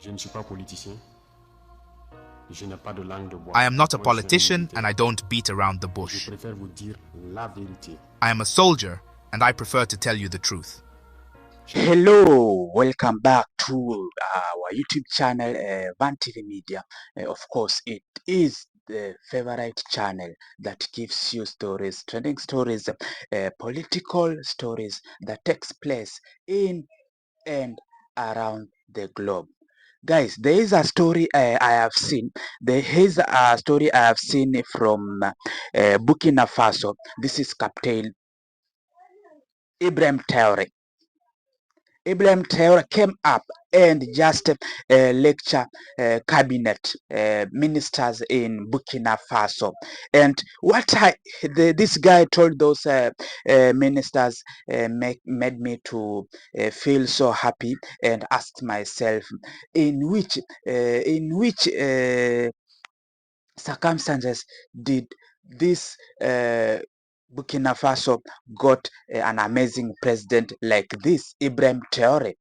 I am not a politician and I don't beat around the bush. I am a soldier and I prefer to tell you the truth. Hello, welcome back to our YouTube channel, Van TV Media. Of course, it is the favorite channel that gives you stories, trending stories, political stories that takes place in and around the globe. Guys, there is a story I have seen. There is a story I have seen from Burkina Faso. This is Captain Ibrahim Traore. Ibrahim Traore came up and just lecture cabinet ministers in Burkina Faso. And what this guy told those ministers made me to feel so happy and asked myself in which circumstances did this Burkina Faso got an amazing president like this, Ibrahim Traore.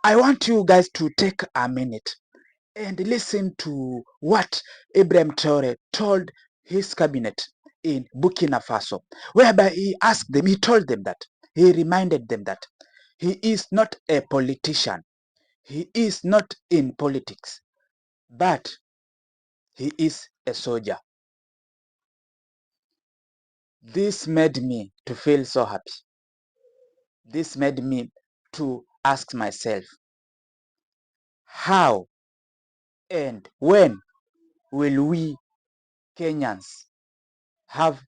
I want you guys to take a minute and listen to what Ibrahim Traore told his cabinet in Burkina Faso, whereby he told them that, he reminded them that he is not a politician, he is not in politics, but he is a soldier. This made me to feel so happy. This made me to ask myself, how and when will we Kenyans have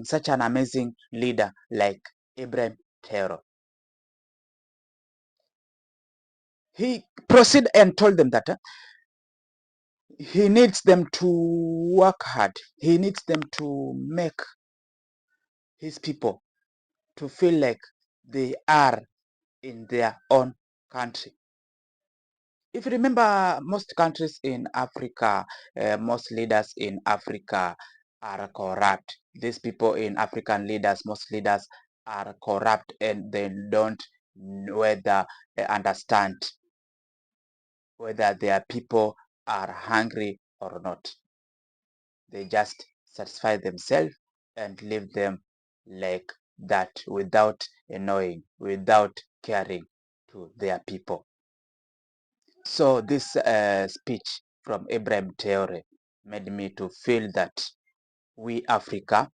such an amazing leader like Ibrahim Traore? He proceeded and told them that he needs them to work hard. He needs them to make his people to feel like they are in their own country. If you remember, most countries in Africa, most leaders in Africa are corrupt. These people in African leaders, most leaders are corrupt and they don't whether understand whether their people are hungry or not. They just satisfy themselves and leave them like that without knowing, without caring to their people. So this speech from Ibrahim Traore made me to feel that we Africa,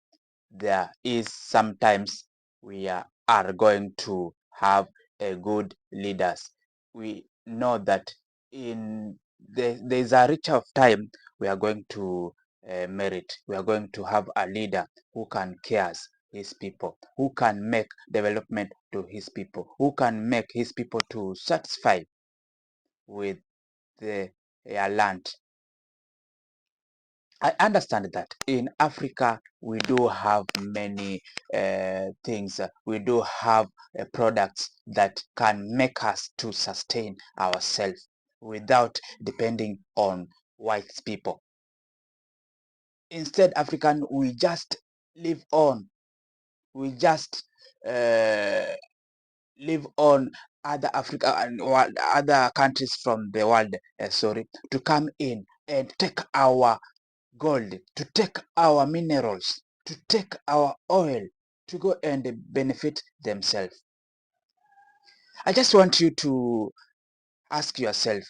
there is sometimes we are going to have a good leaders. We know that there's a reach of time we are going to merit. We are going to have a leader who can cares his people, who can make development to his people, who can make his people to satisfy with their land. I understand that in Africa we do have many things. We do have products that can make us to sustain ourselves without depending on white people. Instead, African, we just live on. We just live on other Africa and other countries from the world. To come in and take our gold, to take our minerals, to take our oil, to go and benefit themselves. I just want you to ask yourself,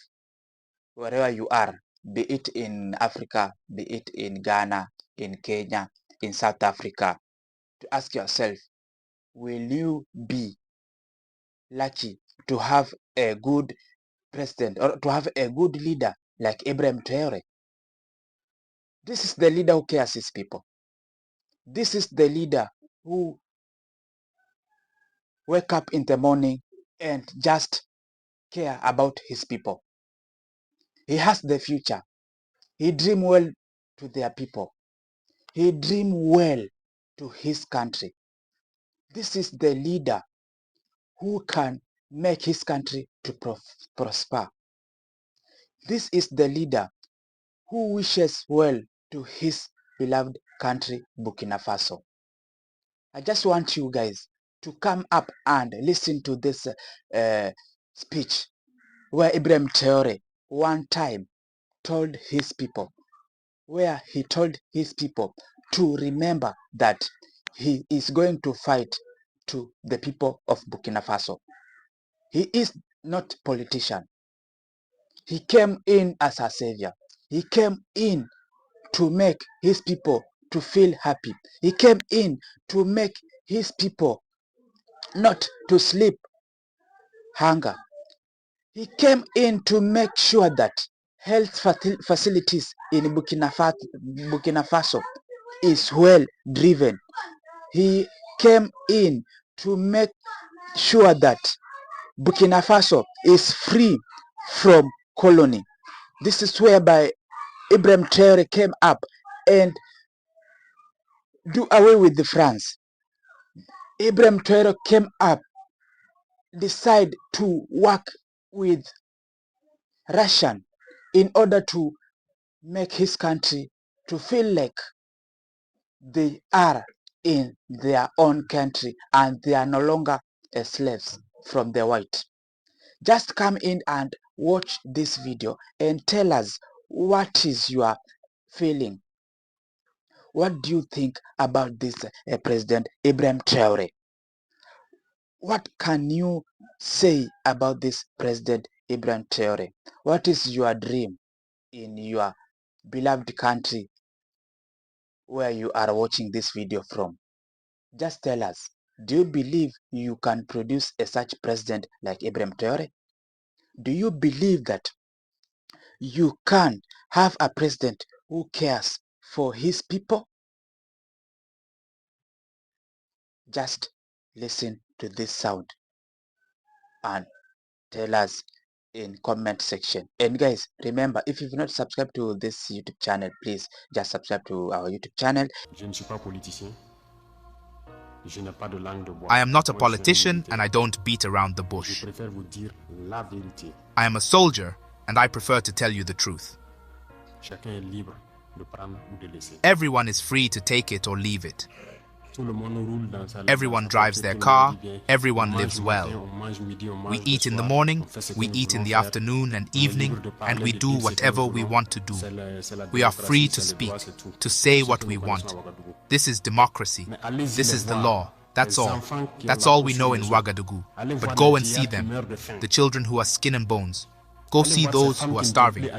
wherever you are, be it in Africa, be it in Ghana, in Kenya, in South Africa, to ask yourself, will you be lucky to have a good president or to have a good leader like Ibrahim Traore? This is the leader who cares his people. This is the leader who wake up in the morning and just care about his people. He has the future. He dream well to their people. He dream well to his country. This is the leader who can make his country to prosper. This is the leader who wishes well to his beloved country, Burkina Faso. I just want you guys to come up and listen to this speech, where Ibrahim Traore one time told his people, to remember that he is going to fight to the people of Burkina Faso. He is not a politician. He came in as a savior. He came in to make his people to feel happy. He came in to make his people not to sleep hunger. He came in to make sure that health facilities in Burkina Faso is well driven. He came in to make sure that Burkina Faso is free from colony. This is whereby Ibrahim Traore came up and do away with the France. Ibrahim Traore came up, decide to work with Russian in order to make his country to feel like they are in their own country and they are no longer slaves from the white. Just come in and watch this video and tell us what is your feeling. What do you think about this President Ibrahim Traore? What can you say about this President Ibrahim Traore? What is your dream in your beloved country where you are watching this video from? Just tell us, do you believe you can produce a such president like Ibrahim Traore? Do you believe that you can have a president who cares for his people? Just listen to this sound and tell us in comment section. And guys, remember, if you've not subscribed to this YouTube channel, please just subscribe to our YouTube channel. Je ne suis pas politicien. Je n'ai pas de langue de bois. I am not a politician and I don't beat around the bush. Je préfère vous dire la vérité. I am a soldier and I prefer to tell you the truth. Chacun est libre de prendre ou de laisser. Everyone is free to take it or leave it. Tout le monde roule dans sa Everyone drives their car, everyone lives well. We eat in the morning, we eat in the afternoon and evening, and we do whatever we want to do. We are free to speak, to say what we want. This is democracy. This is the law. That's all. That's all we know in Ouagadougou. But go and see them, the children who are skin and bones. Go see those who are starving.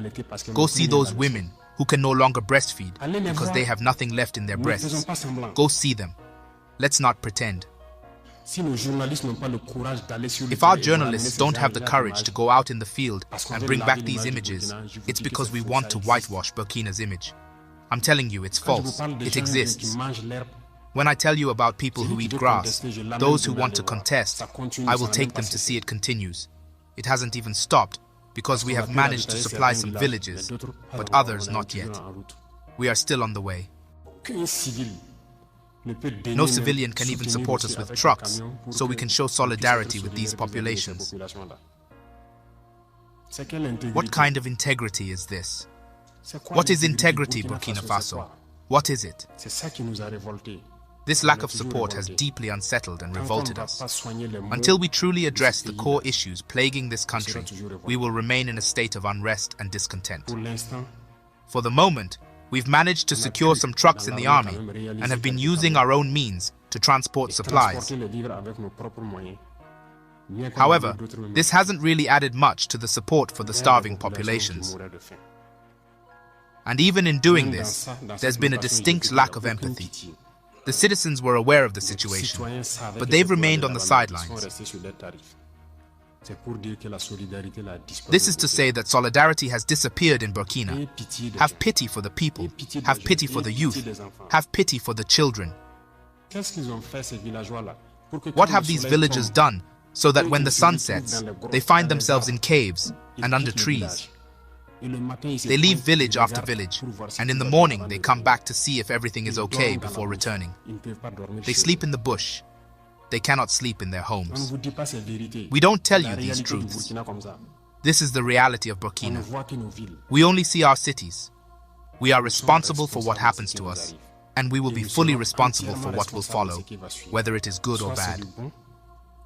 Go see those women who can no longer breastfeed because they have nothing left in their breasts. Go see them. Let's not pretend. If our journalists don't have the courage to go out in the field and bring back these images, it's because we want to whitewash Burkina's image. I'm telling you, it's false. It exists. When I tell you about people who eat grass, those who want to contest, I will take them to see it continues. It hasn't even stopped because we have managed to supply some villages, but others not yet. We are still on the way. No civilian can even support us with trucks, so we can show solidarity with these populations. What kind of integrity is this? What is integrity, Burkina Faso? What is it? This lack of support has deeply unsettled and revolted us. Until we truly address the core issues plaguing this country, we will remain in a state of unrest and discontent. For the moment, we've managed to secure some trucks in the army and have been using our own means to transport supplies. However, this hasn't really added much to the support for the starving populations. And even in doing this, there's been a distinct lack of empathy. The citizens were aware of the situation, but they've remained on the sidelines. This is to say that solidarity has disappeared in Burkina. Have pity for the people. Have pity for the youth. Have pity for the children. What have these villagers done so that when the sun sets, they find themselves in caves and under trees? They leave village after village, and in the morning they come back to see if everything is okay before returning. They sleep in the bush. They cannot sleep in their homes. We don't tell you these truths. This is the reality of Burkina. We only see our cities. We are responsible for what happens to us, and we will be fully responsible for what will follow, whether it is good or bad.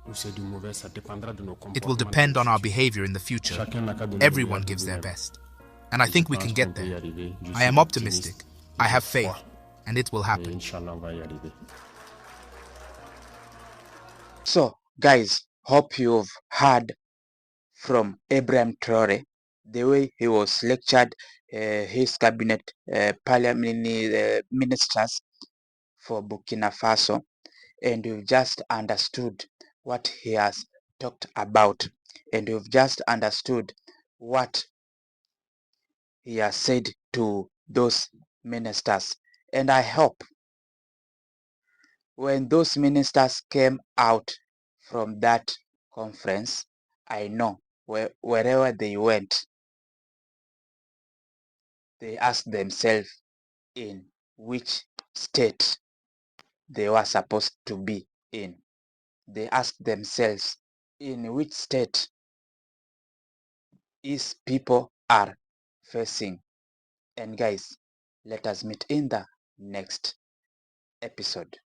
It will depend on our behavior in the future. Everyone gives their best. And I think we can get there. I am optimistic. I have faith. And it will happen. So, guys, hope you've heard from Ibrahim Traore, the way he was lectured, his cabinet parliament ministers for Burkina Faso, and you've just understood what he has talked about, and you've just understood what he has said to those ministers. And I hope when those ministers came out from that conference, I know wherever they went, they asked themselves in which state they were supposed to be in. They asked themselves in which state these people are facing. And guys, let us meet in the next episode.